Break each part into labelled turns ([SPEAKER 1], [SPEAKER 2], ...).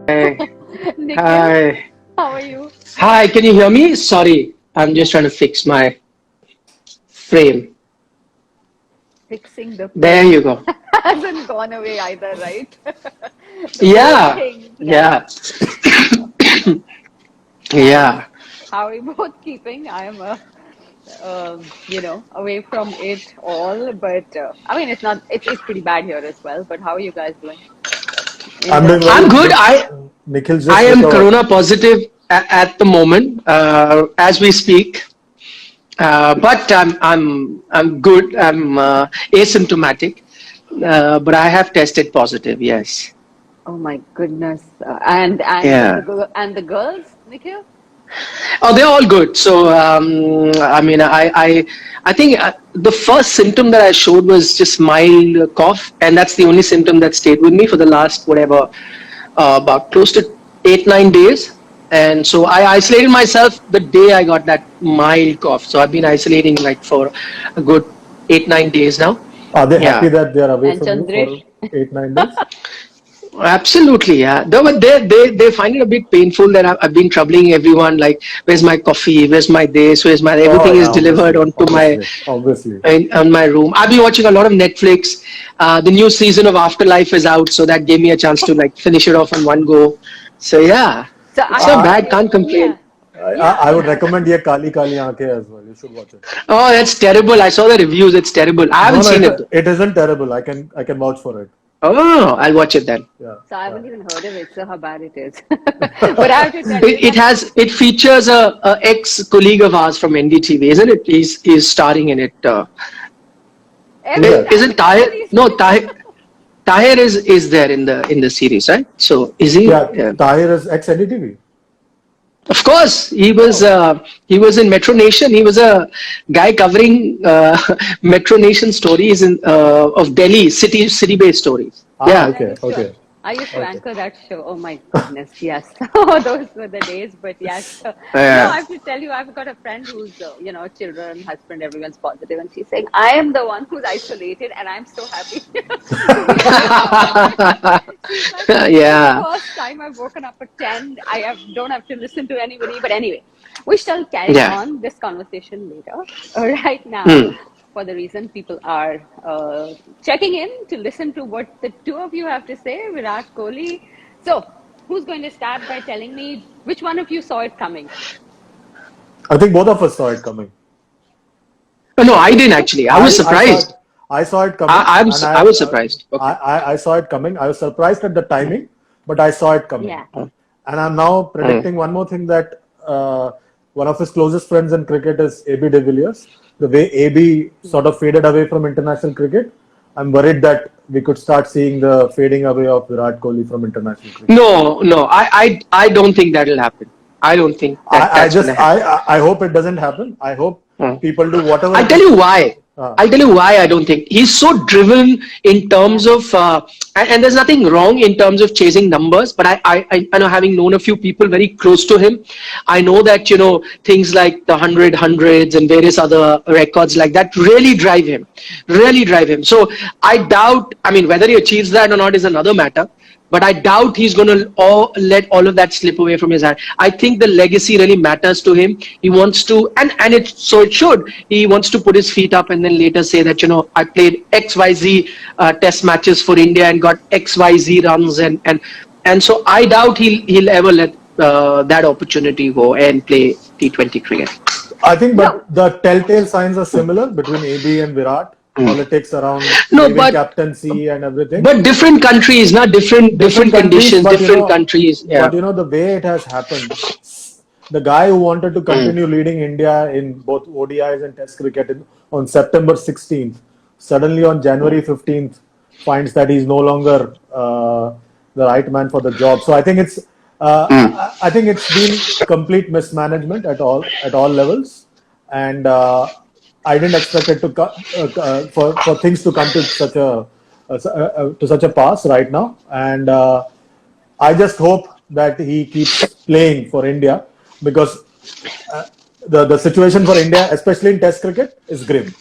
[SPEAKER 1] Hi.
[SPEAKER 2] Nikhil,
[SPEAKER 1] Hi.
[SPEAKER 2] how are you?
[SPEAKER 1] Hi, can you hear me? Sorry, I'm just trying to fix my frame.
[SPEAKER 2] Fixing the
[SPEAKER 1] There you
[SPEAKER 2] frame
[SPEAKER 1] go.
[SPEAKER 2] hasn't gone away either, right? The whole
[SPEAKER 1] Yeah.
[SPEAKER 2] thing, right?
[SPEAKER 1] Yeah.
[SPEAKER 2] How
[SPEAKER 1] Yeah.
[SPEAKER 2] how are you both keeping? I am away from it all, but I mean, it's pretty bad here as well. But how are you guys doing in
[SPEAKER 3] I'm doing
[SPEAKER 2] the?
[SPEAKER 1] I'm
[SPEAKER 3] well.
[SPEAKER 1] good.
[SPEAKER 3] Nikhil
[SPEAKER 1] I
[SPEAKER 3] just
[SPEAKER 1] am
[SPEAKER 3] recovered.
[SPEAKER 1] corona positive at the moment, as we speak. But I'm good. I'm asymptomatic. But I have tested positive. Yes.
[SPEAKER 2] Oh my goodness! And
[SPEAKER 1] Yeah.
[SPEAKER 2] the girls, Nikhil?
[SPEAKER 1] Oh, they're all good. So, I mean, I think the first symptom that I showed was just mild cough, and that's the only symptom that stayed with me for the last whatever, about close to 8 9 days. And so I isolated myself the day I got that mild cough. So I've been isolating like for a good 8 9 days now.
[SPEAKER 3] Are they happy
[SPEAKER 1] Yeah.
[SPEAKER 3] that they are away
[SPEAKER 2] And
[SPEAKER 3] from you for
[SPEAKER 2] Chandresh?
[SPEAKER 3] 8 9 days?
[SPEAKER 1] Absolutely, yeah. Though, but they find it a bit painful that I've been troubling everyone. Like, where's my coffee? Where's my this? Where's my
[SPEAKER 3] Oh
[SPEAKER 1] everything
[SPEAKER 3] yeah,
[SPEAKER 1] is delivered
[SPEAKER 3] obviously,
[SPEAKER 1] onto my
[SPEAKER 3] obviously, obviously.
[SPEAKER 1] on my room. I've been watching a lot of Netflix. The new season of Afterlife is out, so that gave me a chance to like finish it off in one go. So yeah,
[SPEAKER 2] So
[SPEAKER 1] it's
[SPEAKER 2] I
[SPEAKER 1] not
[SPEAKER 2] have to
[SPEAKER 3] I
[SPEAKER 1] bad.
[SPEAKER 2] say,
[SPEAKER 1] Can't complain.
[SPEAKER 2] yeah, yeah.
[SPEAKER 3] I would recommend ye Kali Kali Aankhein as well. You should watch it.
[SPEAKER 1] Oh, that's terrible. I saw the reviews. It's terrible. I
[SPEAKER 3] No,
[SPEAKER 1] haven't
[SPEAKER 3] no,
[SPEAKER 1] seen it though.
[SPEAKER 3] it isn't terrible. I can vouch for it.
[SPEAKER 1] Oh, I'll watch it then.
[SPEAKER 3] Yeah,
[SPEAKER 2] So I
[SPEAKER 3] yeah.
[SPEAKER 2] haven't even heard of it, so how bad it is. But I have to tell you
[SPEAKER 1] It
[SPEAKER 2] that
[SPEAKER 1] has it features a ex colleague of ours from NDTV, isn't it? He's starring in it.
[SPEAKER 3] Who's
[SPEAKER 2] every
[SPEAKER 3] that?
[SPEAKER 1] Isn't
[SPEAKER 2] time
[SPEAKER 1] Tahir?
[SPEAKER 2] somebody's
[SPEAKER 1] No, Tahir is there in the series, right? So is he?
[SPEAKER 3] Yeah,
[SPEAKER 1] Yeah.
[SPEAKER 3] Tahir is ex NDTV.
[SPEAKER 1] Of course,
[SPEAKER 3] Oh,
[SPEAKER 1] he was in Metro Nation. He was a guy covering Metro Nation stories of Delhi city based stories.
[SPEAKER 3] ah,
[SPEAKER 1] Yeah,
[SPEAKER 2] I
[SPEAKER 3] okay,
[SPEAKER 2] used to
[SPEAKER 3] okay,
[SPEAKER 2] I used to
[SPEAKER 3] okay.
[SPEAKER 2] anchor that show. Oh my goodness, yes. Oh, those were the days. But yes, no, I
[SPEAKER 1] yeah.
[SPEAKER 2] have to tell you, I've got a friend who's children, husband, everyone's positive, and she's saying I am the one who's isolated, and I'm so happy to be away from it. She's like, this is the
[SPEAKER 1] Yeah,
[SPEAKER 2] first time I've woken up at 10. Don't have to listen to anybody. But anyway, we shall carry
[SPEAKER 1] yeah.
[SPEAKER 2] on this conversation later. Right now,
[SPEAKER 1] Hmm.
[SPEAKER 2] for the reason people are checking in to listen to what the two of you have to say, Virat Kohli. So, who's going to start by telling me which one of you saw it coming?
[SPEAKER 3] I think both of us saw it coming.
[SPEAKER 1] Oh, no, I didn't actually. I was
[SPEAKER 3] I saw it.
[SPEAKER 1] surprised.
[SPEAKER 3] I saw it coming, and
[SPEAKER 1] I was surprised. Okay.
[SPEAKER 3] I saw it coming. I was surprised at the timing, but I saw it coming.
[SPEAKER 2] Yeah.
[SPEAKER 3] And I'm now
[SPEAKER 1] Hmm.
[SPEAKER 3] predicting one more thing that one of his closest friends in cricket is AB de Villiers. The way AB sort of faded away from international cricket, I'm worried that we could start seeing the fading away of Virat Kohli from international cricket.
[SPEAKER 1] No, no, I don't think that'll happen. I don't think
[SPEAKER 3] I
[SPEAKER 1] that's gonna
[SPEAKER 3] just
[SPEAKER 1] happen.
[SPEAKER 3] I hope it doesn't happen. I hope
[SPEAKER 1] Hmm.
[SPEAKER 3] people do whatever
[SPEAKER 1] I'll
[SPEAKER 3] it
[SPEAKER 1] tell
[SPEAKER 3] is
[SPEAKER 1] you
[SPEAKER 3] to.
[SPEAKER 1] why.
[SPEAKER 3] Uh,
[SPEAKER 1] I'll tell you why I don't think he's so driven in
[SPEAKER 2] Yeah.
[SPEAKER 1] terms of, and there's nothing wrong in terms of chasing numbers. But I know, having known a few people very close to him, I know that things like the hundreds and various other records like that really drive him. So I doubt. I mean, whether he achieves that or not is another matter. But I doubt he's going to let all of that slip away from his hand. I think the legacy really matters to him. He wants to, and it should. He wants to put his feet up and then later say that I played XYZ test matches for India and got XYZ runs, and so I doubt he'll ever let that opportunity go and play T20 cricket.
[SPEAKER 3] I think, but
[SPEAKER 2] No,
[SPEAKER 3] the telltale signs are similar between AB and Virat. Politics around
[SPEAKER 1] No,
[SPEAKER 3] leaving captaincy and everything.
[SPEAKER 1] but different countries, not
[SPEAKER 3] Different
[SPEAKER 1] different
[SPEAKER 3] countries,
[SPEAKER 1] conditions, different countries. Yeah.
[SPEAKER 3] but the way it has happened. The guy who wanted to
[SPEAKER 1] Mm.
[SPEAKER 3] continue leading India in both ODIs and Test cricket on September 16th, suddenly on January 15th finds that he's no longer the right man for the job. So I think I think it's been complete mismanagement at all levels, and I didn't expect it for things to come to such a pass right now, and I just hope that he keeps playing for India, because uh, the situation for India, especially in Test cricket, is grim,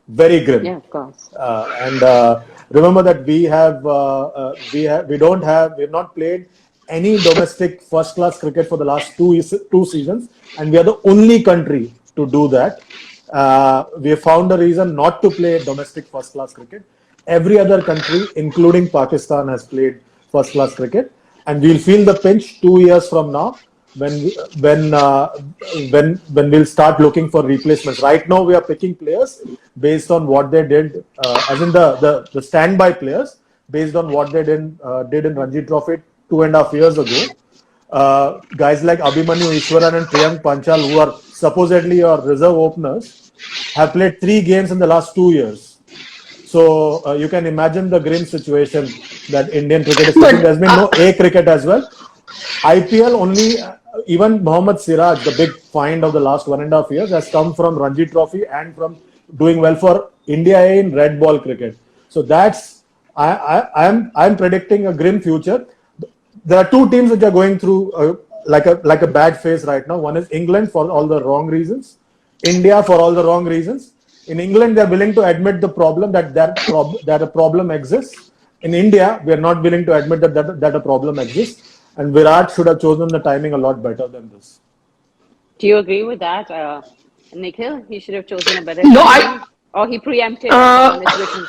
[SPEAKER 3] very grim.
[SPEAKER 2] yeah, of course.
[SPEAKER 3] And remember that we have we have not played any domestic first-class cricket for the last two seasons, and we are the only country to do that. We have found a reason not to play domestic first-class cricket. Every other country, including Pakistan, has played first-class cricket, and we'll feel the pinch 2 years from now when when uh, when we'll start looking for replacements. Right now, we are picking players based on what they did, as in the standby players, based on what they did in Ranji Trophy 2.5 years ago. Guys like Abhimanyu Ishwaran and Priyank Panchal, who are supposedly your reserve openers, have played 3 games in the last 2 years. So you can imagine the grim situation that Indian cricket is facing.
[SPEAKER 1] But
[SPEAKER 3] There's been no A cricket as well. IPL only, even Mohammad Siraj, the big find of the last 1.5 years, has come from Ranji Trophy and from doing well for India in red ball cricket. So that's I'm predicting a grim future. There are two teams which are going through like a bad phase right now. One is England for all the wrong reasons, India for all the wrong reasons. In England, they're willing to admit the problem that a problem exists. In India, we are not willing to admit that a problem exists. And Virat should have chosen the timing a lot better than this.
[SPEAKER 2] Do you agree with that, Nikhil? He should have chosen a better
[SPEAKER 1] no,
[SPEAKER 2] timing, or he preempted it
[SPEAKER 1] uh,
[SPEAKER 2] and it's written.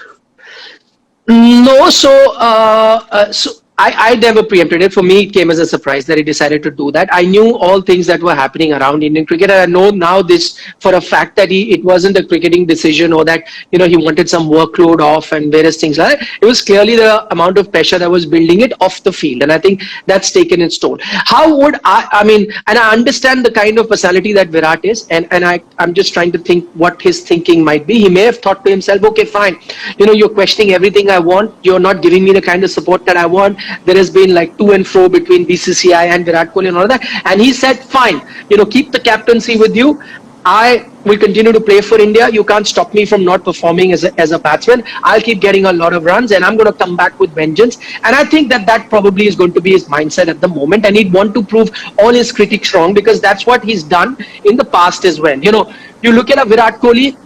[SPEAKER 1] No, so I never preempted it. For me, it came as a surprise that he decided to do that. I knew all things that were happening around Indian cricket, and I know now this for a fact that it wasn't a cricketing decision, or that he wanted some workload off and various things like that. It was clearly the amount of pressure that was building it off the field, and I think that's taken its toll. How would I mean, and I understand the kind of personality that Virat is, and I'm just trying to think what his thinking might be. He may have thought to himself, okay, fine, you're questioning everything I want. You're not giving me the kind of support that I want. There has been like to and fro between BCCI and Virat Kohli and all that. And he said, fine, keep the captaincy with you. I will continue to play for India. You can't stop me from not performing as a batsman. I'll keep getting a lot of runs and I'm going to come back with vengeance. And I think that probably is going to be his mindset at the moment. And he'd want to prove all his critics wrong, because that's what he's done in the past as well. You look at a Virat Kohli,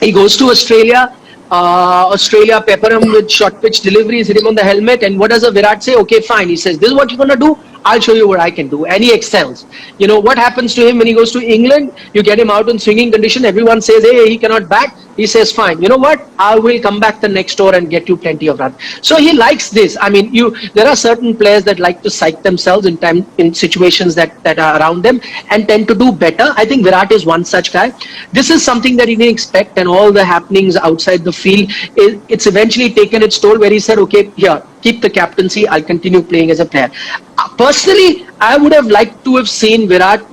[SPEAKER 1] he goes to Australia. Australia pepper him with short pitch deliveries, hit him on the helmet, and what does a Virat say? Okay, fine. He says, this is what you're gonna do. I'll show you what I can do. And he excels. What happens to him when he goes to England? You get him out in swinging condition. Everyone says, hey, he cannot bat. He says, fine. You know what? I will come back the next over and get you plenty of runs. So he likes this. I mean, there are certain players that like to psych themselves in situations that are around them and tend to do better. I think Virat is one such guy. This is something that he didn't expect, and all the happenings outside the field, it's eventually taken its toll, where he said, okay, here, keep the captaincy. I'll continue playing as a player. Personally, I would have liked to have seen Virat,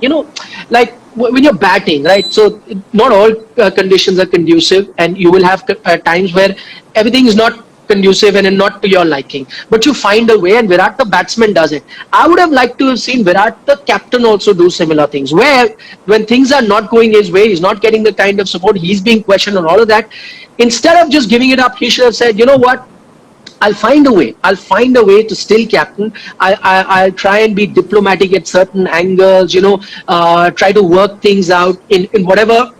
[SPEAKER 1] like when you're batting, right? So not all conditions are conducive, and you will have times where everything is not conducive and not to your liking. But you find a way, and Virat, the batsman, does it. I would have liked to have seen Virat, the captain, also do similar things, where when things are not going his way, he's not getting the kind of support, he's being questioned and all of that. Instead of just giving it up, he should have said, you know what? I'll find a way. I'll find a way to still captain. I'll try and be diplomatic at certain angles, try to work things out in whatever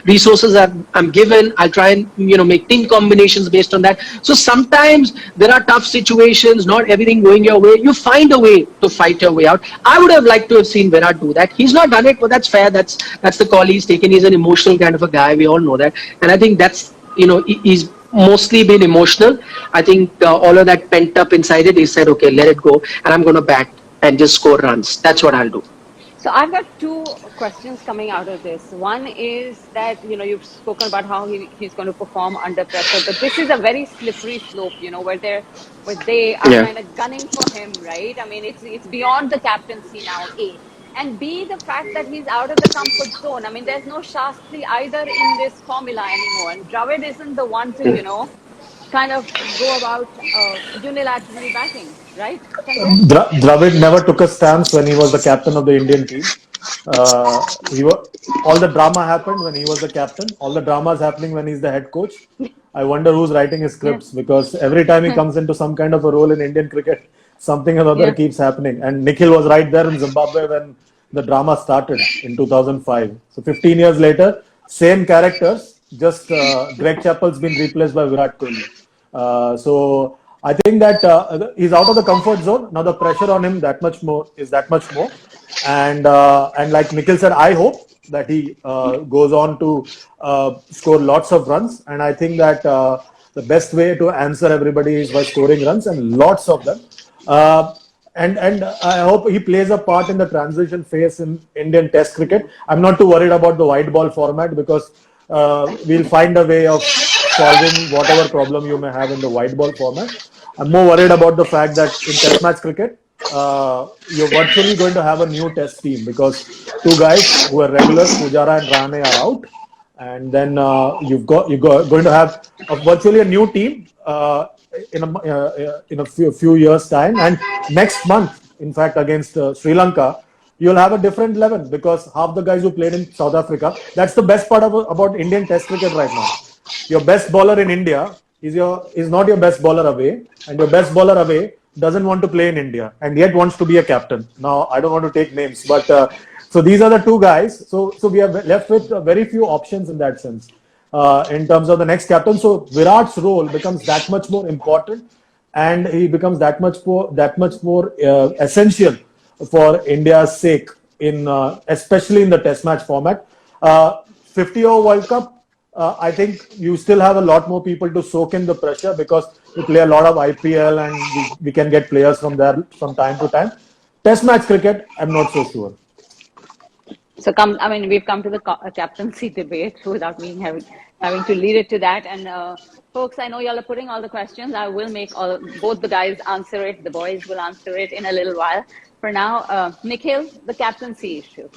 [SPEAKER 1] resources I'm given. I'll try and, make team combinations based on that. So sometimes there are tough situations, not everything going your way. You find a way to fight your way out. I would have liked to have seen Virat do that. He's not done it, but that's fair. That's the call he's taken. He's an emotional kind of a guy. We all know that. And I think that's, he's mostly been emotional. I think all of that pent up inside it, he said, okay, let it go, and I'm going to bat and just score runs. That's what I'll do.
[SPEAKER 2] So I've got two questions coming out of this. One is that, you've spoken about how he's going to perform under pressure, but this is a very slippery slope, where they are kind of gunning for him, right? I mean, it's beyond the captaincy now, A. And B, the fact that he's out of the comfort zone. I mean, there's no Shastri either in this formula anymore. And Dravid isn't the one to, kind of go about unilaterally batting, right, Chandresh?
[SPEAKER 3] Dravid never took a stance when he was the captain of the Indian team. All the drama happened when he was the captain. All the drama is happening when he's the head coach. I wonder who's writing his scripts, because every time he comes into some kind of a role in Indian cricket, something or other keeps happening. And Nikhil was right there in Zimbabwe when the drama started in 2005. So 15 years later, same characters, just Greg Chappell's been replaced by Virat Kohli. So I think that he's out of the comfort zone. Now the pressure on him that much more. And like Nikhil said, I hope that he goes on to score lots of runs. And I think that the best way to answer everybody is by scoring runs and lots of them. And I hope he plays a part in the transition phase in Indian Test cricket. I'm not too worried about the white ball format because we'll find a way of solving whatever problem you may have in the white ball format. I'm more worried about the fact that in Test match cricket, you're virtually going to have a new Test team because two guys who are regulars, Pujara and Rane, are out, and then you're going to have virtually a new team in a few years time. And next month, in fact, against Sri Lanka, you'll have a different 11 because half the guys who played in South Africa. That's the best part about Indian Test cricket right now. Your best bowler in India is not your best bowler away, and your best bowler away doesn't want to play in India and yet wants to be a captain. Now, I don't want to take names, but so these are the two guys. So we are left with very few options in that sense in terms of the next captain. So Virat's role becomes that much more important, and he becomes that much more essential for India's sake in especially in the Test match format. 50-over World Cup. I think you still have a lot more people to soak in the pressure because we play a lot of IPL and we can get players from there from time to time. Test match cricket, I'm not so sure.
[SPEAKER 2] So we've come to the captaincy debate without me having to lead it to that. And folks, I know y'all are putting all the questions. I will make both the guys answer it. The boys will answer it in a little while. For now, Nikhil, the captaincy issue.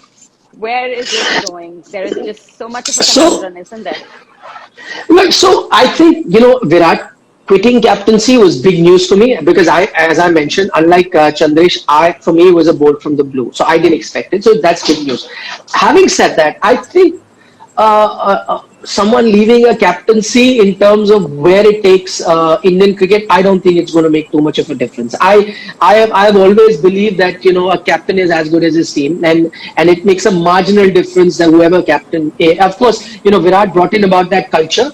[SPEAKER 2] Where is it going? There is just so much of a conundrum, isn't there?
[SPEAKER 1] Well, so I think, Virat quitting captaincy was big news for me because as I mentioned, unlike Chandresh, for me, it was a bolt from the blue. So I didn't expect it. So that's big news. Having said that, I think someone leaving a captaincy in terms of where it takes Indian cricket, I don't think it's going to make too much of a difference. I have always believed that a captain is as good as his team, and it makes a marginal difference that whoever captain. Of course, Virat brought in about that culture.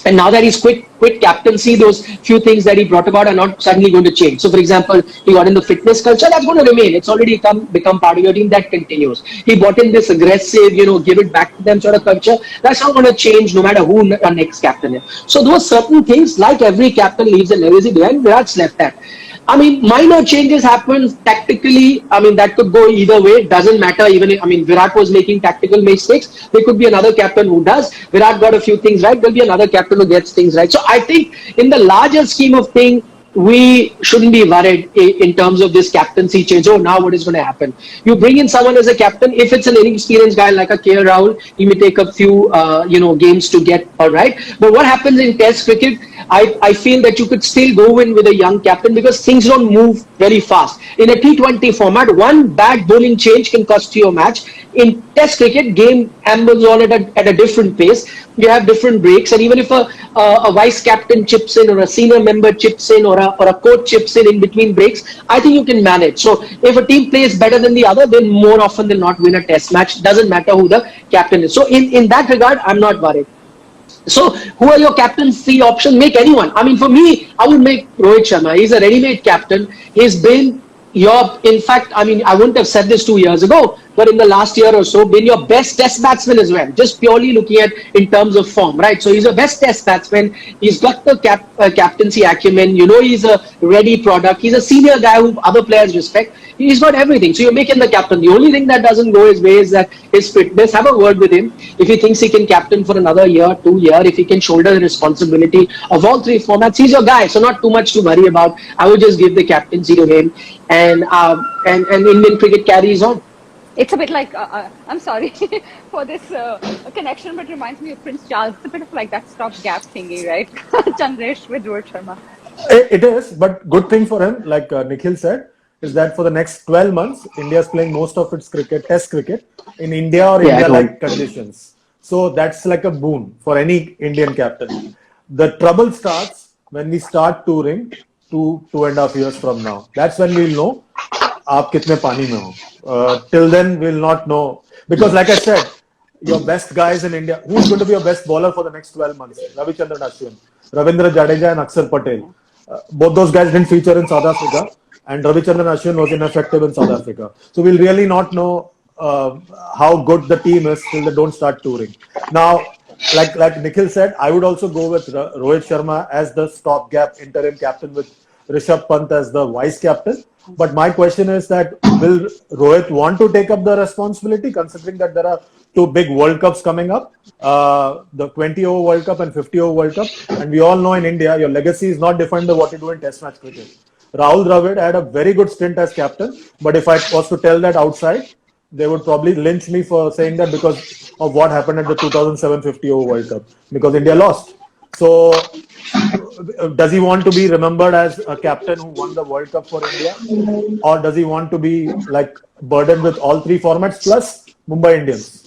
[SPEAKER 1] And now that he's quit captaincy, those few things that he brought about are not suddenly going to change. So, for example, he got in the fitness culture, that's going to remain. It's already become part of your team, that continues. He brought in this aggressive, give it back to them sort of culture. That's not going to change no matter who our next captain is. So, those certain things, like every captain leaves a legacy behind, Virat's left that. Minor changes happen tactically. That could go either way. Doesn't matter. Virat was making tactical mistakes. There could be another captain who does. Virat got a few things right. There'll be another captain who gets things right. So I think in the larger scheme of things, we shouldn't be worried in terms of this captaincy change. Oh, now what is going to happen? You bring in someone as a captain. If it's an inexperienced guy like a KL Rahul, he may take a few, games to get all right. But what happens in Test cricket? I feel that you could still go in with a young captain because things don't move very fast. In a T20 format, one bad bowling change can cost you a match. In Test cricket, game ambles on at a different pace. You have different breaks, and even if a vice captain chips in or a senior member chips in or a coach chips in between breaks, I think you can manage. So if a team plays better than the other, then more often they'll not win a Test match. Doesn't matter who the captain is. So in that regard, I'm not worried. So, who are your captaincy options? Make anyone. For me, I would make Rohit Sharma. He's a ready-made captain. He's been in fact, I wouldn't have said this 2 years ago, but in the last year or so, been your best Test batsman as well. Just purely looking at in terms of form, right? So he's a best Test batsman. He's got the captaincy acumen. He's a ready product. He's a senior guy who other players respect. He's got everything. So you're making the captain. The only thing that doesn't go his way is that his fitness. Have a word with him. If he thinks he can captain for another year, 2 years, if he can shoulder the responsibility of all three formats, he's your guy. So not too much to worry about. I would just give the captaincy to him, and Indian cricket carries on.
[SPEAKER 2] It's a bit like, I'm sorry for this connection, but it reminds me of Prince Charles. It's a bit of like that stopgap thingy, right? Chandresh with Rohit Sharma.
[SPEAKER 3] It is, but good thing for him, like Nikhil said, is that for the next 12 months, India is playing most of its Test cricket in India or India-like conditions. So that's like a boon for any Indian captain. The trouble starts when we start touring 2.5 years from now. That's when we'll know aap kitne pani mein ho. Till then, we'll not know. Because like I said, your best guys in India, who's going to be your best bowler for the next 12 months? Ravichandran Ashwin, Ravindra Jadeja and Akshar Patel. Both those guys didn't feature in South Africa, and Ravichandran Ashwin was ineffective in South Africa. So we'll really not know how good the team is till they don't start touring. Now, like Nikhil said, I would also go with Rohit Sharma as the stopgap interim captain with Rishabh Pant as the vice captain. But my question is that will Rohit want to take up the responsibility, considering that there are two big World Cups coming up, the 20-over World Cup and 50-over World Cup, and we all know in India your legacy is not defined by what you do in Test match cricket. Rahul Dravid had a very good stint as captain, but if I was to tell that outside, they would probably lynch me for saying that because of what happened at the 2007 50-over World Cup, because India lost. So, does he want to be remembered as a captain who won the World Cup for India, or does he want to be like burdened with all three formats plus Mumbai Indians?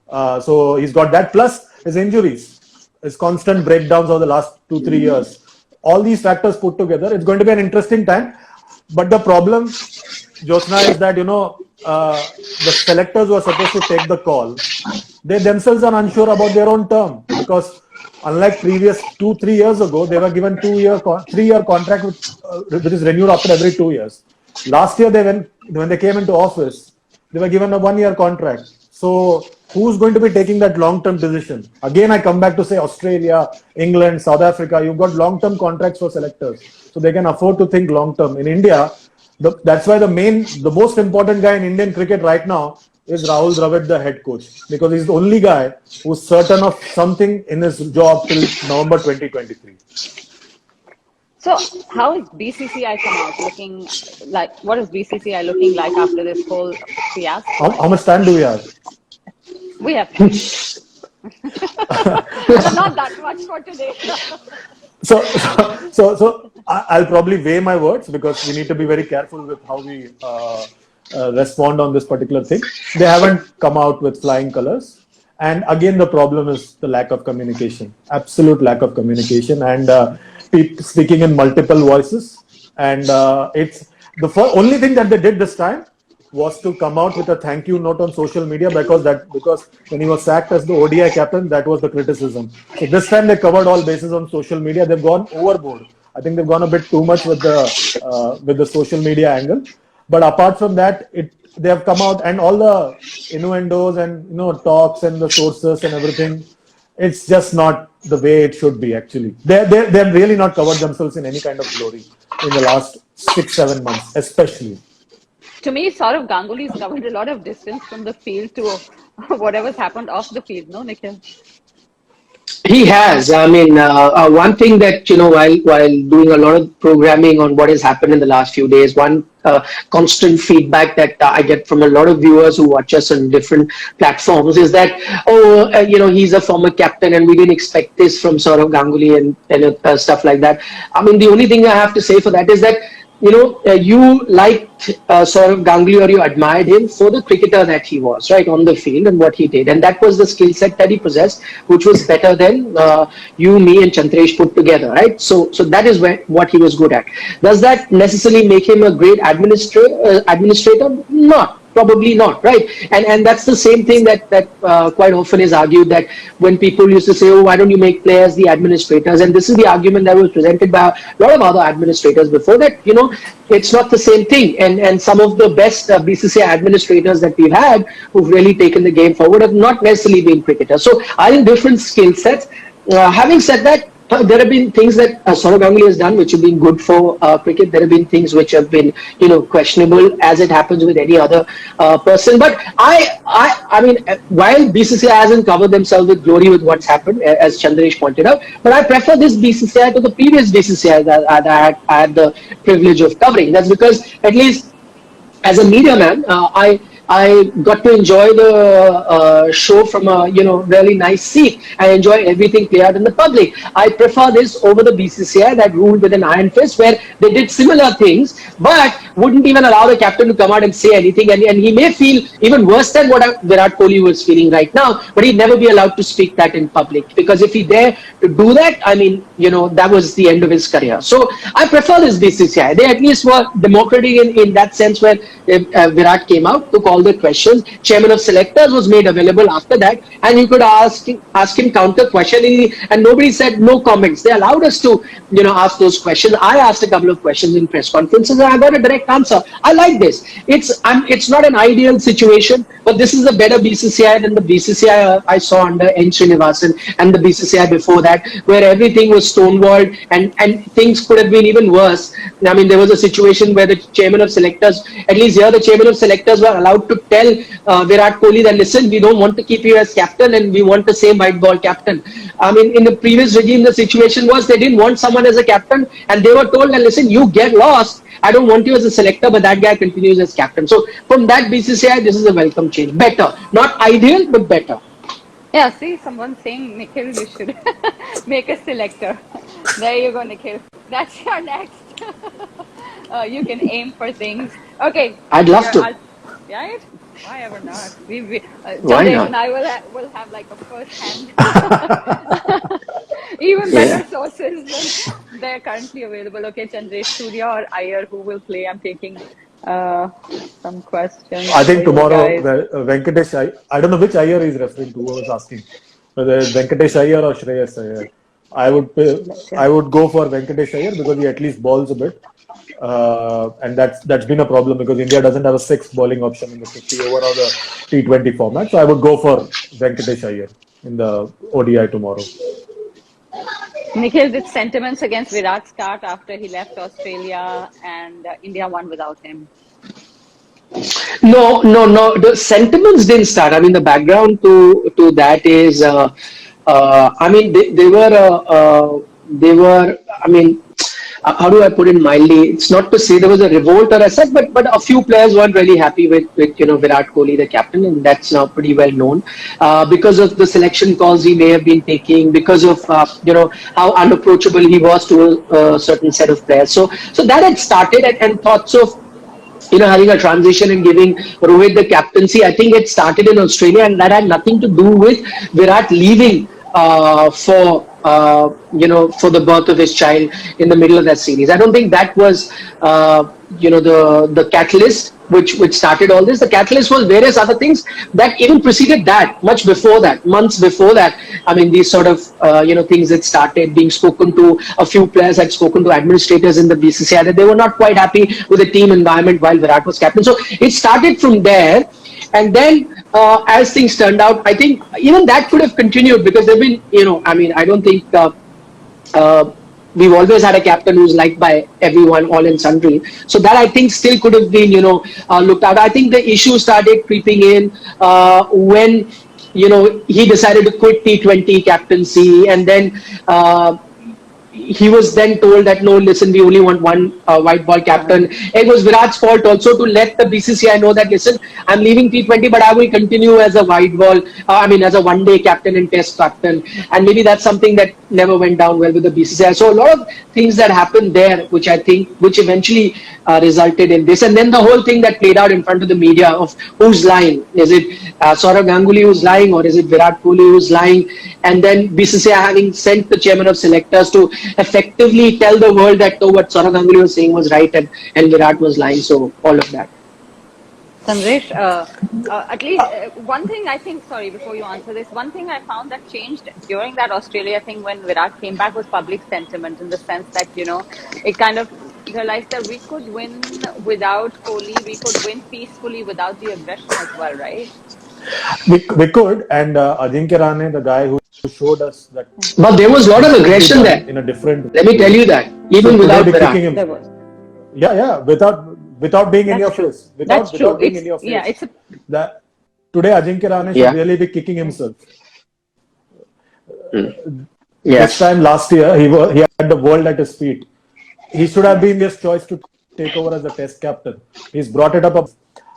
[SPEAKER 3] So he's got that plus his injuries, his constant breakdowns over the last 2-3 years. All these factors put together, it's going to be an interesting time. But the problem, Jyotsna, is that the selectors who are supposed to take the call, they themselves are unsure about their own term, because unlike previous 2-3 years ago, they were given 3-year contract which is renewed after every 2 years. Last year, when they came into office, they were given a 1-year contract. So who's going to be taking that long-term decision? Again, I come back to say Australia, England, South Africa, you've got long-term contracts for selectors, so they can afford to think long-term. In India, that's why the most important guy in Indian cricket right now is Rahul Dravid, the head coach, because he's the only guy who's certain of something in his job till November 2023.
[SPEAKER 2] So, how is BCCI come out looking like? What is BCCI looking like after this whole fiasco?
[SPEAKER 3] How much time do we have?
[SPEAKER 2] We have but not that much for today.
[SPEAKER 3] So I'll probably weigh my words, because we need to be very careful with how we respond on this particular thing. They haven't come out with flying colors, and again the problem is the lack of communication, absolute lack of communication, and speaking in multiple voices. And it's the only thing that they did this time was to come out with a thank you note on social media, because when he was sacked as the ODI captain, that was the criticism. So this time they covered all bases on social media. They've gone overboard. I think they've gone a bit too much with the social media angle. But apart from that, they have come out, and all the innuendos and talks and the sources and everything, it's just not the way it should be. Actually, they've really not covered themselves in any kind of glory in the last 6-7 months, especially.
[SPEAKER 2] To me, Saurav Ganguly's covered a lot of distance from the field to whatever's happened off the field. No, Nikhil?
[SPEAKER 1] He has. I mean, one thing that, while doing a lot of programming on what has happened in the last few days, one constant feedback that I get from a lot of viewers who watch us on different platforms is that, he's a former captain and we didn't expect this from Saurav Ganguly and stuff like that. I mean, the only thing I have to say for that is that, you liked Saurav Ganguly, or you admired him for the cricketer that he was, right, on the field and what he did. And that was the skill set that he possessed, which was better than you, me and Chandresh put together, right? So that is what he was good at. Does that necessarily make him a great administrator? Not. Probably not, right? And that's the same thing that quite often is argued, that when people used to say, oh, why don't you make players the administrators? And this is the argument that was presented by a lot of other administrators before, that, it's not the same thing. And some of the best BCCI administrators that we've had who've really taken the game forward have not necessarily been cricketers. So I think different skill sets. Having said that, there have been things that Saurav Ganguly has done which have been good for cricket. There have been things which have been, questionable, as it happens with any other person. But I mean, while BCCI hasn't covered themselves with glory with what's happened, as Chandresh pointed out, but I prefer this BCCI to the previous BCCI that I had the privilege of covering. That's because, at least as a media man, I got to enjoy the show from a really nice seat. I enjoy everything play out in the public. I prefer this over the BCCI that ruled with an iron fist, where they did similar things, but wouldn't even allow the captain to come out and say anything. And he may feel even worse than what Virat Kohli was feeling right now, but he'd never be allowed to speak that in public, because if he dare to do that, I mean, that was the end of his career. So I prefer this BCCI. They at least were democratic in that sense, where Virat came out, took all the questions. Chairman of selectors was made available after that, and you could ask him counter question, and nobody said no comments. They allowed us to ask those questions. I asked a couple of questions in press conferences, and I got a direct answer. I like this. It's not an ideal situation, but this is a better BCCI than the BCCI I saw under N. Srinivasan and the BCCI before that, where everything was stonewalled and things could have been even worse. I mean, there was a situation where the chairman of selectors, at least here, the chairman of selectors were allowed to tell Virat Kohli that, listen, we don't want to keep you as captain and we want the same white ball captain. I mean, in the previous regime, the situation was they didn't want someone as a captain, and they were told that, listen, you get lost. I don't want you as a selector, but that guy continues as captain. So from that BCCI, this is a welcome change. Better. Not ideal, but better.
[SPEAKER 2] Yeah, see, someone saying, Nikhil, you should make a selector. There you go, Nikhil. That's your next. You can aim for things. Okay.
[SPEAKER 1] I'd love to.
[SPEAKER 2] Right? Why ever not?
[SPEAKER 1] Why
[SPEAKER 2] Chandresh
[SPEAKER 1] not?
[SPEAKER 2] and I will have like a first-hand, even better sources than they're currently available. Okay, Chandresh, Surya or Iyer, who will play? I'm taking some questions.
[SPEAKER 3] I think tomorrow, Venkatesh, I don't know which Iyer is referring to, who was asking. Whether it's Venkatesh Iyer or Shreyas Iyer. I would go for Venkatesh Iyer because he at least balls a bit. And that's been a problem because India doesn't have a sixth bowling option in the 50 over or the T20 format. So I would go for Venkatesh Iyer in the ODI tomorrow.
[SPEAKER 2] Nikhil, did sentiments against Virat start after he left Australia and India won without him?
[SPEAKER 1] No. The sentiments didn't start. I mean, the background to that is, I mean, they were. I mean, how do I put it mildly? It's not to say there was a revolt or as such, but a few players weren't really happy with Virat Kohli, the captain, and that's now pretty well known because of the selection calls he may have been taking, because of how unapproachable he was to a certain set of players. So that had started, and thoughts of having a transition and giving Rohit the captaincy. I think it started in Australia, and that had nothing to do with Virat leaving for the birth of his child in the middle of that series. I don't think that was the catalyst which started all this. The catalyst was various other things that even preceded that, much before that, months before that. I mean, these sort of things that started being spoken to. A few players had spoken to administrators in the BCCI that they were not quite happy with the team environment while Virat was captain. So it started from there. And then as things turned out, I think even that could have continued because there've been, I mean, I don't think we've always had a captain who's liked by everyone, all and sundry. So that I think still could have been, looked at. I think the issue started creeping in when, he decided to quit T20 captaincy, and then he was then told that, no, listen, we only want one white ball captain. It was Virat's fault also to let the BCCI know that, listen, I'm leaving T20, but I will continue as a white ball, as a one-day captain and test captain. And maybe that's something that never went down well with the BCCI. So a lot of things that happened there, which eventually resulted in this. And then the whole thing that played out in front of the media of who's lying. Is it Sourav Ganguly who's lying, or is it Virat Kohli who's lying? And then BCCI having sent the chairman of selectors to effectively tell the world that what Sourav Ganguly was saying was right and Virat was lying. So all of that.
[SPEAKER 2] Chandresh, at least one thing I think, sorry, before you answer this, one thing I found that changed during that Australia thing when Virat came back was public sentiment, in the sense that, it kind of realized that we could win without Kohli, we could win peacefully without the aggression as well, right?
[SPEAKER 3] We could, and Ajinkya Rahane, the guy who showed us that.
[SPEAKER 1] But there was a lot of aggression there.
[SPEAKER 3] In a different.
[SPEAKER 1] Let me tell you that, even without Virat.
[SPEAKER 2] There was.
[SPEAKER 3] Yeah, without being in your face. Without being in your face.
[SPEAKER 2] Yeah,
[SPEAKER 3] Today Ajinkya Rahane should really be kicking himself.
[SPEAKER 1] Yes.
[SPEAKER 3] This time last year, he had the world at his feet. He should have been his choice to take over as a test captain. He's brought it up,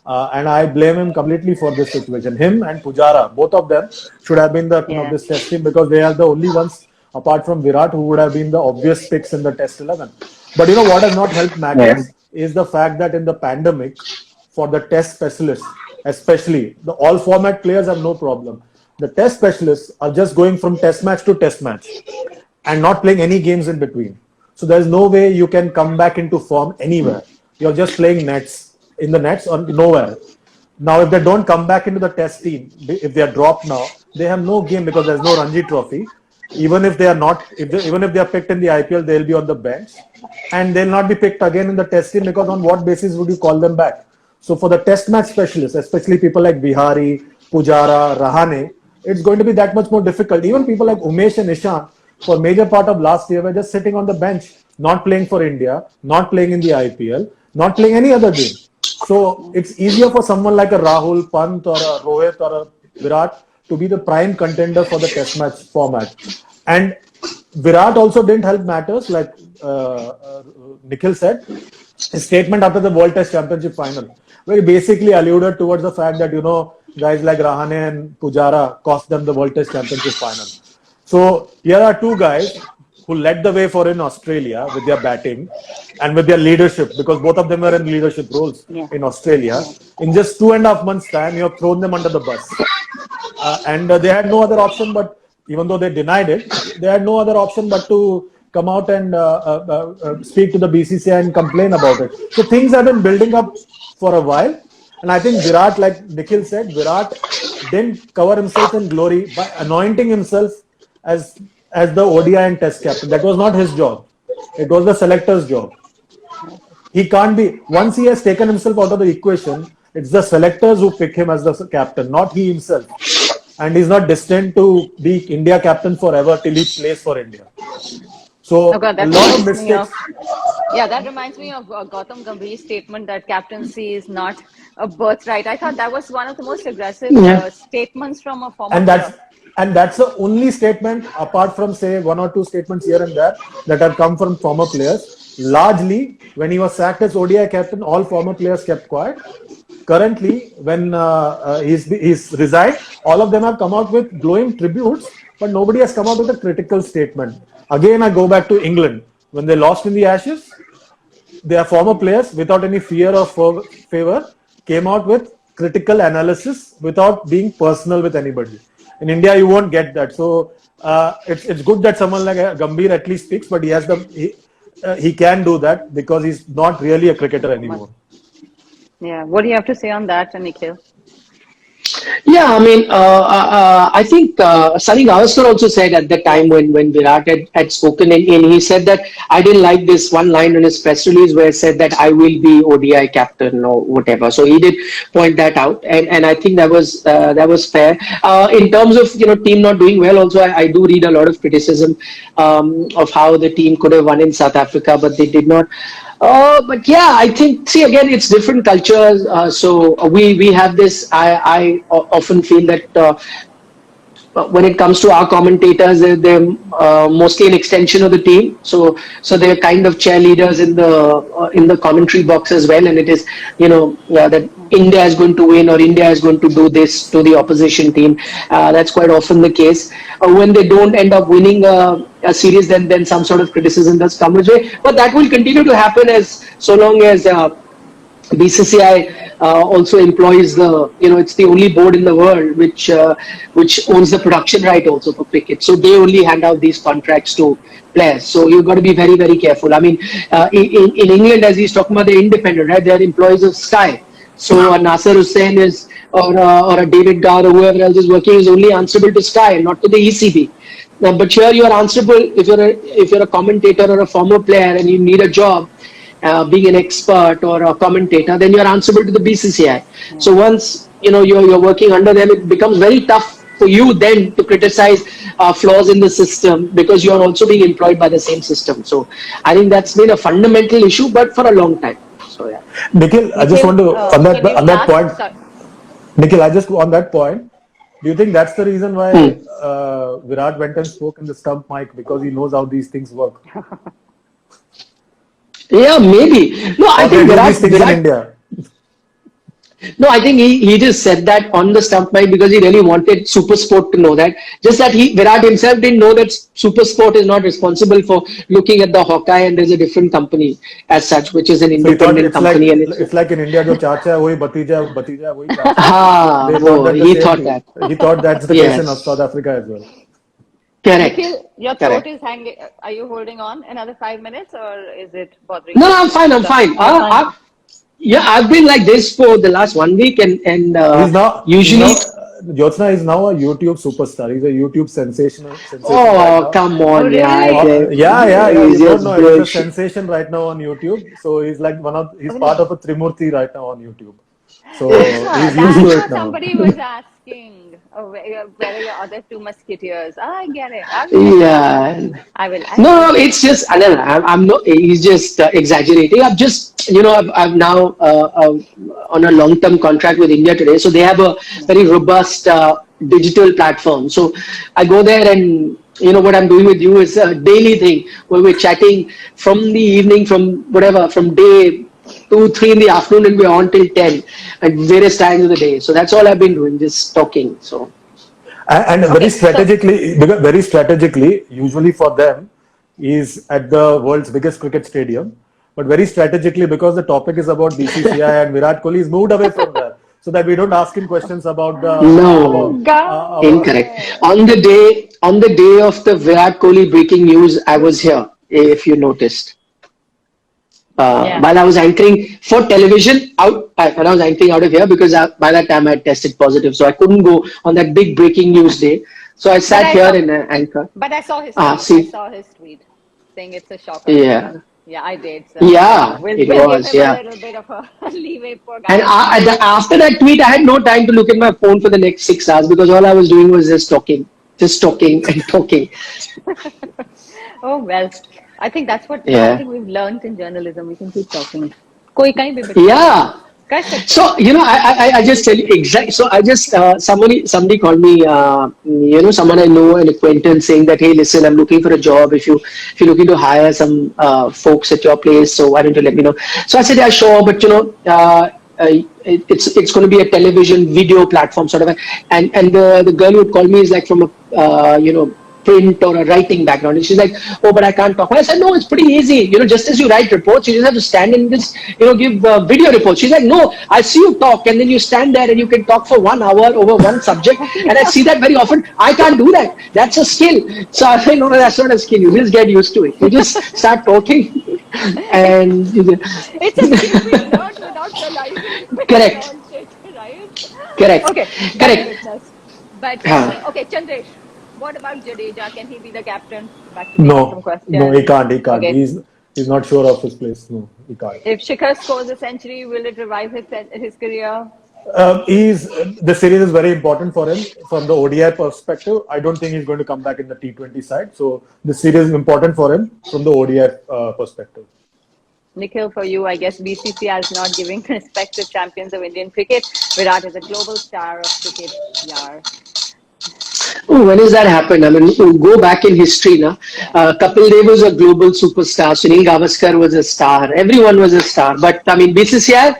[SPEAKER 3] and I blame him completely for this situation. Him and Pujara, both of them should have been the king of this test team, because they are the only ones, apart from Virat, who would have been the obvious picks in the test 11. But what has not helped matters is the fact that in the pandemic, for the test specialists, especially the all format players have no problem. The test specialists are just going from test match to test match and not playing any games in between. So there's no way you can come back into form anywhere. You're just playing nets in the nets or nowhere. Now, if they don't come back into the test team, if they are dropped now, they have no game because there's no Ranji Trophy. Even if they are not, even if they are picked in the IPL, they'll be on the bench, and they'll not be picked again in the test team because on what basis would you call them back? So for the test match specialists, especially people like Bihari, Pujara, Rahane, it's going to be that much more difficult. Even people like Umesh and Ishant, for major part of last year, were just sitting on the bench, not playing for India, not playing in the IPL, not playing any other game. So it's easier for someone like a Rahul, Pant or a Rohit or a Virat to be the prime contender for the test match format. And Virat also didn't help matters, like Nikhil said. His statement after the World Test Championship final, where he basically alluded towards the fact that, guys like Rahane and Pujara cost them the World Test Championship final. So here are two guys who led the way for in Australia with their batting and with their leadership, because both of them were in leadership roles in Australia. In just 2.5 months' time, you have thrown them under the bus. And they had no other option but, even though they denied it, they had no other option but to come out and speak to the BCCI and complain about it. So things have been building up for a while. And I think Virat, like Nikhil said, Virat didn't cover himself in glory by anointing himself as the ODI and Test captain. That was not his job. It was the selector's job. He can't be, once he has taken himself out of the equation, it's the selectors who pick him as the captain, not he himself. And he's not destined to be India captain forever till he plays for India. So a lot of mistakes.
[SPEAKER 2] That reminds me of Gautam Gambhir's statement that captaincy is not a birthright. I thought that was one of the most aggressive statements from a former player.
[SPEAKER 3] And that's the only statement, apart from, say, one or two statements here and there, that have come from former players. Largely, when he was sacked as ODI captain, all former players kept quiet. Currently, when he's resigned, all of them have come out with glowing tributes, but nobody has come out with a critical statement. Again, I go back to England. When they lost in the Ashes, their former players, without any fear or favor, came out with critical analysis without being personal with anybody. In India, you won't get that. So it's good that someone like Gambhir at least speaks, but he can do that because he's not really a cricketer anymore.
[SPEAKER 2] Yeah. What do you have to say on that, Nikhil?
[SPEAKER 1] Yeah, I mean, I think Sunny Gavaskar also said at the time when Virat had spoken, and he said that I didn't like this one line in his press release where it said that I will be ODI captain or whatever. So he did point that out, and I think that was fair. In terms of team not doing well, also I do read a lot of criticism of how the team could have won in South Africa, but they did not. But yeah, I think, see, again, it's different cultures. So we have this, I often feel that when it comes to our commentators, they're mostly an extension of the team. So they're kind of cheerleaders in the commentary box as well. And it is, that India is going to win or India is going to do this to the opposition team. That's quite often the case. When they don't end up winning a series, then some sort of criticism does come his way. But that will continue to happen so long as BCCI also employs it's the only board in the world which owns the production right also for cricket. So they only hand out these contracts to players. So you've got to be very, very careful. I mean, in England, as he's talking about, they're independent, right? They're employees of Sky. So Nasser Hussain or a David Gar or whoever else is working is only answerable to Sky, not to the ECB. But here you are answerable if you're a commentator or a former player and you need a job. Being an expert or a commentator, then you're answerable to the BCCI. So once you're working under them, it becomes very tough for you then to criticize flaws in the system because you're also being employed by the same system. So I think that's been a fundamental issue, but for a long time. So yeah.
[SPEAKER 3] Nikhil, I just want to on that point. Nikhil, I just on that point. Do you think that's the reason why Virat went and spoke in the stump mic, because he knows how these things work?
[SPEAKER 1] Yeah, maybe. No, I think
[SPEAKER 3] Virat in India.
[SPEAKER 1] No, I think he just said that on the stump mic because he really wanted Super Sport to know that. Just that Virat himself didn't know that Super Sport is not responsible for looking at the Hawkeye, and there's a different company as such, which is an
[SPEAKER 3] So he thought
[SPEAKER 1] independent company, and it's
[SPEAKER 3] it's like in India, जो चाचा है वही भतीजा है, भतीजा है वही चाचा है.
[SPEAKER 1] ah,
[SPEAKER 3] They thought
[SPEAKER 1] wo,
[SPEAKER 3] that the
[SPEAKER 1] he
[SPEAKER 3] same
[SPEAKER 1] thought
[SPEAKER 3] thing.
[SPEAKER 1] that.
[SPEAKER 3] He thought that's the case in
[SPEAKER 1] Yes,
[SPEAKER 3] South Africa as well.
[SPEAKER 1] correct,
[SPEAKER 2] Nikhil, your throat
[SPEAKER 1] correct.
[SPEAKER 2] is hanging. Are you holding on another 5 minutes, or is it bothering
[SPEAKER 1] No,
[SPEAKER 2] you?
[SPEAKER 1] no, I'm fine. I'm
[SPEAKER 2] So
[SPEAKER 1] fine.
[SPEAKER 2] you're fine.
[SPEAKER 1] Yeah, I've been like this for the last 1 week, and
[SPEAKER 3] He's
[SPEAKER 1] usually,
[SPEAKER 3] now Jyotsna is now a YouTube superstar. He's a YouTube sensation right
[SPEAKER 1] oh,
[SPEAKER 3] now.
[SPEAKER 1] come
[SPEAKER 2] Oh,
[SPEAKER 1] on, yeah,
[SPEAKER 2] really?
[SPEAKER 3] Yeah.
[SPEAKER 1] he's
[SPEAKER 3] You don't
[SPEAKER 1] just
[SPEAKER 3] know it. He's a
[SPEAKER 1] bullshit.
[SPEAKER 3] sensation right now on YouTube. So he's
[SPEAKER 2] Okay.
[SPEAKER 3] part of a Trimurti right now on YouTube. So
[SPEAKER 2] Acha,
[SPEAKER 3] he's used to
[SPEAKER 2] that's
[SPEAKER 3] it
[SPEAKER 2] what
[SPEAKER 3] now.
[SPEAKER 2] somebody was asking. Oh, where are your other two musketeers? I get it. Okay.
[SPEAKER 1] Yeah.
[SPEAKER 2] I will
[SPEAKER 1] No,
[SPEAKER 2] look
[SPEAKER 1] it's
[SPEAKER 2] into it.
[SPEAKER 1] just I don't know. I'm not. He's just exaggerating. I've just I've now on a long-term contract with India today, so they have a
[SPEAKER 2] Yeah.
[SPEAKER 1] very robust digital platform. So I go there, and what I'm doing with you is a daily thing where we're chatting from the evening, from whatever, from day 2, 3 in the afternoon, and we're on till 10 at various times of the day. So that's all I've been doing, just talking. So
[SPEAKER 3] And
[SPEAKER 2] Okay. So
[SPEAKER 3] very strategically, usually for them, is at the world's biggest cricket stadium. But very strategically, because the topic is about BCCI and Virat Kohli, is moved away from there, so that we don't ask him questions about the
[SPEAKER 2] oh,
[SPEAKER 1] no.
[SPEAKER 3] about.
[SPEAKER 1] Incorrect.
[SPEAKER 2] God.
[SPEAKER 1] On the day of the Virat Kohli breaking news, I was here. If you noticed,
[SPEAKER 2] Yeah.
[SPEAKER 1] while I was anchoring for television and I was anchoring out of here because by that time I had tested positive, so I couldn't go on that big breaking news day. So I
[SPEAKER 2] But
[SPEAKER 1] sat
[SPEAKER 2] I
[SPEAKER 1] here
[SPEAKER 2] saw,
[SPEAKER 1] in anchor.
[SPEAKER 2] but I saw his
[SPEAKER 1] Ah,
[SPEAKER 2] tweet. I
[SPEAKER 1] see,
[SPEAKER 2] saw his tweet saying it's a shocker.
[SPEAKER 1] yeah,
[SPEAKER 2] Yeah, I did. So
[SPEAKER 1] yeah, it
[SPEAKER 2] we'll give
[SPEAKER 1] was,
[SPEAKER 2] him a
[SPEAKER 1] yeah.
[SPEAKER 2] little bit of a leeway, poor
[SPEAKER 1] And
[SPEAKER 2] guy.
[SPEAKER 1] after that tweet, I had no time to look at my phone for the next 6 hours because all I was doing was just talking and talking.
[SPEAKER 2] Oh well, I
[SPEAKER 1] Yeah,
[SPEAKER 2] think we've learned in journalism. We can keep talking. कोई कहीं भी बिठा दो
[SPEAKER 1] yeah.
[SPEAKER 2] कर सकते
[SPEAKER 1] So
[SPEAKER 2] हैं.
[SPEAKER 1] I just tell you exactly. So I just somebody called me, someone I know, an acquaintance, saying that, hey, listen, I'm looking for a job. If you're looking to hire some folks at your place, so why don't you let me know? So I said, yeah, sure, but it's going to be a television video platform sort of, and the girl who called me is like from a print or a writing background, and she's like, oh, but I can't talk. And I said, no, it's pretty easy. Just as you write reports, you just have to stand and just give video reports. She's like, no, I see you talk, and then you stand there and you can talk for 1 hour over one subject, and I see that very often. I can't do that. That's a skill. So I said, no, that's not a skill. You just get used to it. You just start talking, and
[SPEAKER 2] It's a skill we learned without realizing we
[SPEAKER 1] correct,
[SPEAKER 2] learned it, right?
[SPEAKER 1] correct,
[SPEAKER 2] Okay, back to
[SPEAKER 1] correct.
[SPEAKER 2] business. But
[SPEAKER 1] Uh,
[SPEAKER 2] okay, Chandresh, what about Jadeja? Can he be the captain? Back to the awesome
[SPEAKER 3] No, he
[SPEAKER 2] question.
[SPEAKER 3] can't. He can't.
[SPEAKER 2] Okay,
[SPEAKER 3] He's not sure of his place. No, he can't.
[SPEAKER 2] if Shikhar scores a century, will it revive his career?
[SPEAKER 3] He's The series is very important for him from the ODI perspective. I don't think he's going to come back in the T20 side. So the series is important for him from the ODI perspective.
[SPEAKER 2] Nikhil, for you, I guess BCCI is not giving respect to champions of Indian cricket. Virat is a global star of cricket. Yar.
[SPEAKER 1] Oh, when has that happened? I mean, go back in history now. Kapil Dev was a global superstar. Sunil Gavaskar was a star. Everyone was a star. But I mean, BCCI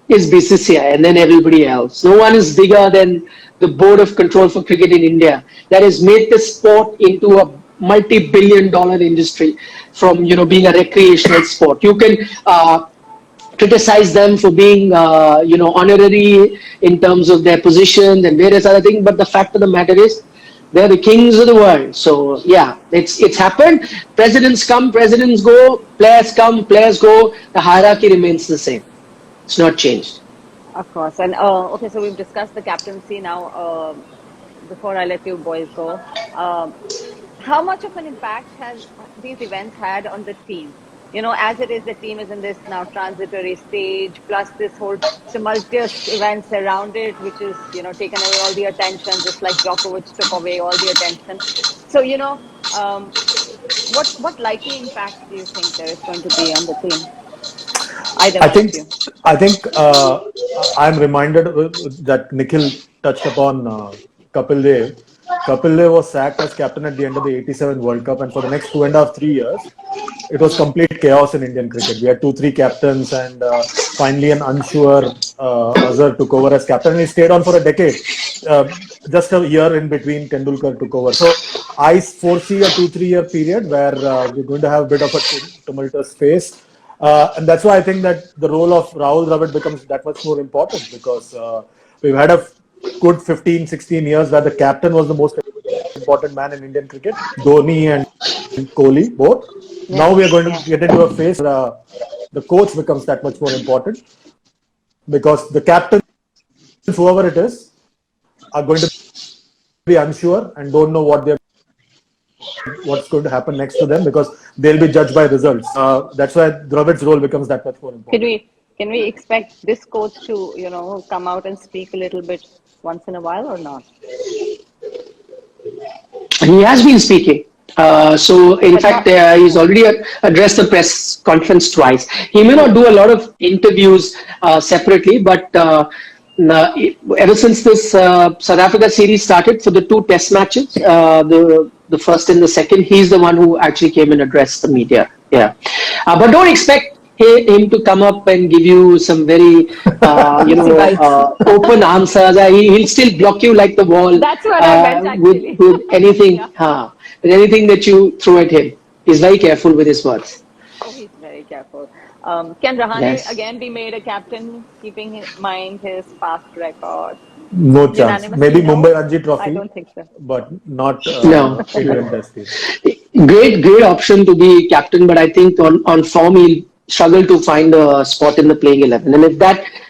[SPEAKER 1] is BCCI, and then everybody else. No one is bigger than the Board of Control for Cricket in India that has made the sport into a multi-billion-dollar industry from being a recreational sport. You can criticize them for being honorary in terms of their positions and various other things, but the fact of the matter is they're the kings of the world. So yeah, it's happened. Presidents come, presidents go, players come, players go. The hierarchy remains the same. It's not changed.
[SPEAKER 2] Of course. And okay, so we've discussed the captaincy now. Before I let you boys go, how much of an impact has these events had on the team? As it is, the team is in this now transitory stage, plus this whole tumultuous events around it, which is, taken away all the attention, just like Djokovic took away all the attention. So, what likely impact do you think there is going to be on the team? Either
[SPEAKER 3] I
[SPEAKER 2] one of
[SPEAKER 3] think
[SPEAKER 2] you.
[SPEAKER 3] I think I'm reminded that Nikhil touched upon Kapil Dev. Kapil Dev was sacked as captain at the end of the '87 World Cup, and for the next 2.5, 3 years, it was complete chaos in Indian cricket. We had 2-3 captains, and finally an unsure Azhar took over as captain, and he stayed on for a decade. Just a year in between, Tendulkar took over. So I foresee a 2-3 year period where we're going to have a bit of a tumultuous phase. And that's why I think that the role of Rahul Dravid becomes that much more important, because we've had a good 15, 16 years where the captain was the most important man in Indian cricket, Dhoni and Kohli both.
[SPEAKER 2] Yeah.
[SPEAKER 3] Now we are going to get into a phase where the coach becomes that much more important, because the captains, whoever it is, are going to be unsure and don't know what's going to happen next to them, because they'll be judged by results. That's why Dravid's role becomes that much more important.
[SPEAKER 2] Can we expect this coach to come out and speak a little bit once in a while or not?
[SPEAKER 1] He has been speaking. So in fact, he's already addressed the press conference twice. He may not do a lot of interviews separately, but ever since this South Africa series started for the 2 test matches, the first and the second, he's the one who actually came and addressed the media. Yeah, but don't expect him to come up and give you some very open answers. He'll still block you like the wall.
[SPEAKER 2] That's what I meant, actually.
[SPEAKER 1] With anything,
[SPEAKER 2] Yeah.
[SPEAKER 1] with anything that you throw at him. He's very careful with his words.
[SPEAKER 2] Oh, he's very careful. Can Rahane
[SPEAKER 1] Yes.
[SPEAKER 2] again be made a captain, keeping in mind his past record?
[SPEAKER 3] No chance.
[SPEAKER 2] Unanimously,
[SPEAKER 3] Maybe
[SPEAKER 2] no?
[SPEAKER 3] Mumbai Ranji Trophy,
[SPEAKER 2] I don't think so.
[SPEAKER 3] but not
[SPEAKER 1] No.
[SPEAKER 3] Indian Test team.
[SPEAKER 1] Great option to be captain, but I think on form he'll struggle to find a spot in the playing 11. And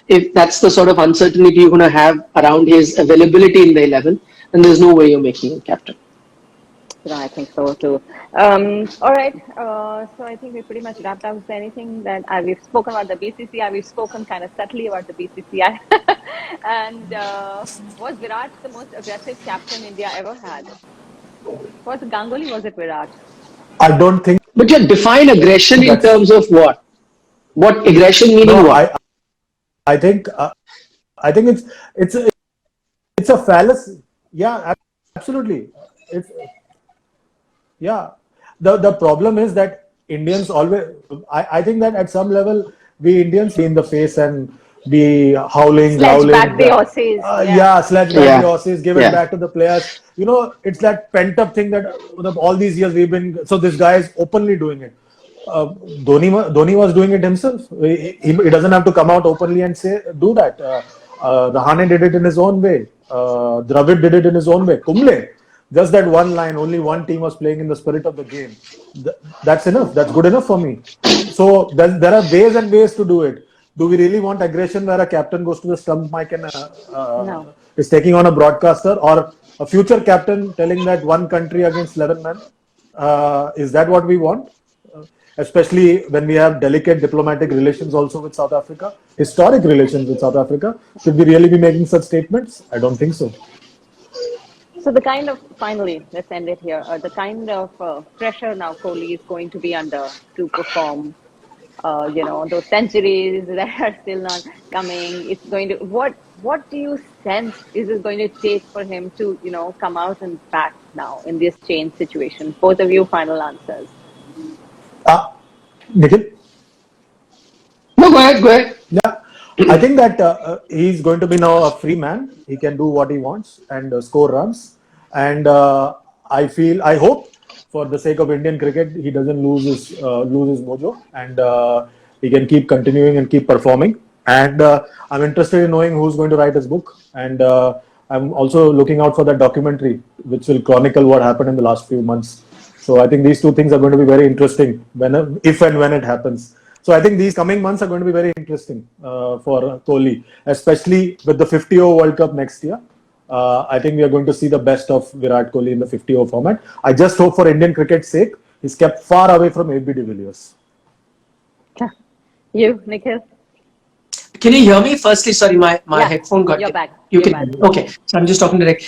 [SPEAKER 1] if that's the sort of uncertainty you're going to have around his availability in the 11, then there's no way you're making him captain.
[SPEAKER 2] Yeah, I think so too. All right. So I think we pretty much wrapped up. Is there anything that we've spoken about the BCCI? We've spoken kind of subtly about the BCCI. And was Virat the most aggressive captain India ever had? Was it Ganguly? Was it Virat?
[SPEAKER 3] I don't think.
[SPEAKER 1] But you define aggression in terms of what? What aggression meaning
[SPEAKER 3] No,
[SPEAKER 1] what?
[SPEAKER 3] I think it's a fallacy. Yeah, absolutely. The problem is that Indians always. I think that at some level we Indians be in the face and be howling,
[SPEAKER 2] Sledge
[SPEAKER 3] growling.
[SPEAKER 2] back the Aussies.
[SPEAKER 3] Sledge back the Aussies, give it
[SPEAKER 1] Yeah.
[SPEAKER 3] back to the players. It's that pent up thing that all these years we've been. So this guy is openly doing it. Dhoni was doing it himself. He doesn't have to come out openly and do that. Rahane did it in his own way. Dravid did it in his own way. Kumble, just that one line, only one team was playing in the spirit of the game. That's enough. That's good enough for me. So there are ways and ways to do it. Do we really want aggression where a captain goes to the stump mic and is taking on a broadcaster, or a future captain telling that one country against 11 men? Is that what we want? Especially when we have delicate diplomatic relations also with South Africa, historic relations with South Africa. Should we really be making such statements? I don't think so.
[SPEAKER 2] So finally, let's end it here. The kind of pressure now Kohli is going to be under to perform, those centuries that are still not coming. It's going to, what do you sense is it going to take for him to, come out and back now in this change situation? Both of you, final answers.
[SPEAKER 3] Nikhil?
[SPEAKER 1] No, go ahead.
[SPEAKER 3] Yeah, I think that he's going to be now a free man. He can do what he wants and score runs. And I hope, for the sake of Indian cricket, he doesn't lose his mojo, and he can keep continuing and keep performing. And I'm interested in knowing who's going to write his book. And I'm also looking out for that documentary, which will chronicle what happened in the last few months. So I think these two things are going to be very interesting if and when it happens. So I think these coming months are going to be very interesting for Kohli, especially with the 50-over World Cup next year. I think we are going to see the best of Virat Kohli in the 50-over format. I just hope, for Indian cricket's sake, he's kept far away from AB de Villiers.
[SPEAKER 2] You, Nikhil?
[SPEAKER 1] Can you hear me? Firstly, sorry, my headphone got.
[SPEAKER 2] You're back.
[SPEAKER 1] Okay, so I'm just talking direct.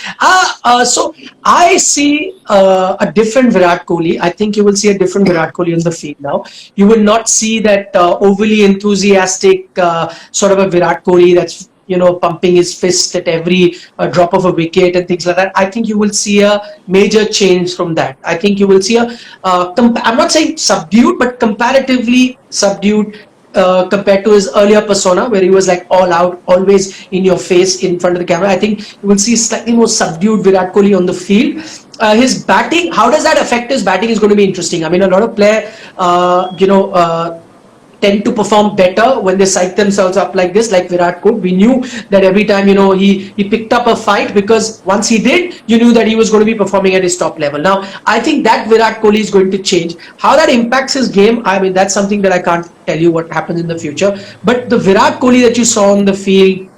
[SPEAKER 1] So I see a different Virat Kohli. I think you will see a different Virat Kohli in the field now. You will not see that overly enthusiastic sort of a Virat Kohli that's pumping his fist at every drop of a wicket and things like that. I think you will see a major change from that. I think you will see a, I'm not saying subdued, but comparatively subdued compared to his earlier persona, where he was like all out, always in your face, in front of the camera. I think you will see slightly more subdued Virat Kohli on the field. His batting, how does that affect his batting, is going to be interesting. I mean, a lot of players, tend to perform better when they psych themselves up like this, like Virat Kohli. We knew that every time, he picked up a fight, because once he did, you knew that he was going to be performing at his top level. Now, I think that Virat Kohli is going to change. How that impacts his game, I mean, that's something that I can't tell you what happens in the future. But the Virat Kohli that you saw on the field,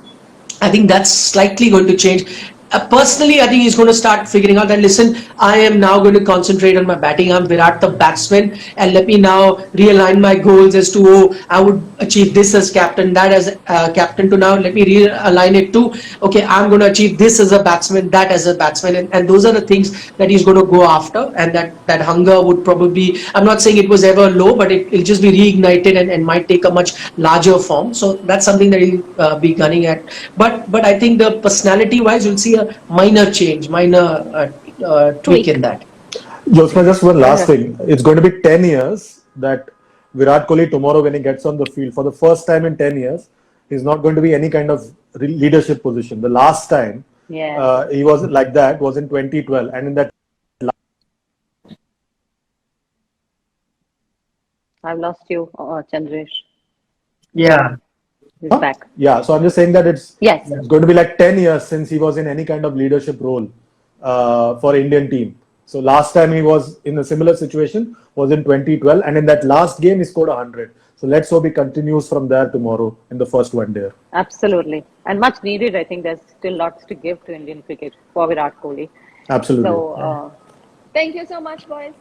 [SPEAKER 1] I think that's slightly going to change. Personally, I think he's going to start figuring out that, listen, I am now going to concentrate on my batting. I'm Virat, the batsman, and let me now realign my goals as to, I would achieve this as captain, that as captain, to now let me realign it to, okay, I'm going to achieve this as a batsman, that as a batsman, and those are the things that he's going to go after, and that hunger would probably, I'm not saying it was ever low, but it'll just be reignited and might take a much larger form. So that's something that he'll be gunning at. But I think the personality wise, you'll see a minor change, minor tweak in that.
[SPEAKER 3] Jyotsna, just one last thing. It's going to be 10 years that Virat Kohli tomorrow, when he gets on the field, for the first time in 10 years, he's not going to be any kind of leadership position. The last time he was like that was in 2012. And in that,
[SPEAKER 2] I've lost you, Chandresh.
[SPEAKER 1] Yeah.
[SPEAKER 2] He's back.
[SPEAKER 3] Yeah, so I'm just saying that it's
[SPEAKER 2] Yes.
[SPEAKER 3] going to be like 10 years since he was in any kind of leadership role for Indian team. So last time he was in a similar situation was in 2012, and in that last game he scored 100. So let's hope he continues from there tomorrow in the first one day.
[SPEAKER 2] Absolutely. And much needed. I think there's still lots to give to Indian cricket for Virat Kohli.
[SPEAKER 3] Absolutely.
[SPEAKER 2] So thank you so much, boys.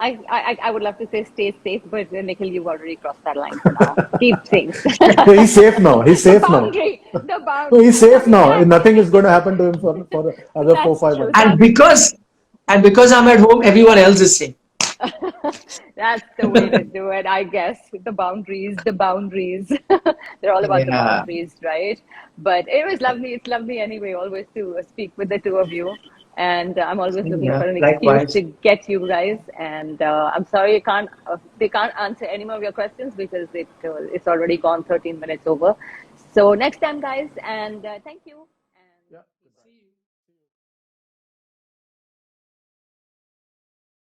[SPEAKER 2] I would love to say stay safe, but Nikhil, you've already crossed that line for now. Keep things.
[SPEAKER 3] He's safe now. He's safe
[SPEAKER 2] the
[SPEAKER 3] now.
[SPEAKER 2] boundary, the boundary.
[SPEAKER 3] No, he's safe now. Nothing is going to happen to him for the other 4-5 months.
[SPEAKER 1] And because I'm at home, everyone else is safe.
[SPEAKER 2] That's the way to do it, I guess. The boundaries. They're all about the boundaries, right? But it was lovely. It's lovely anyway, always to speak with the two of you. And I'm always looking for an excuse to get you guys. And I'm sorry they can't answer any more of your questions because it's already gone 13 minutes over. So next time, guys, and thank you.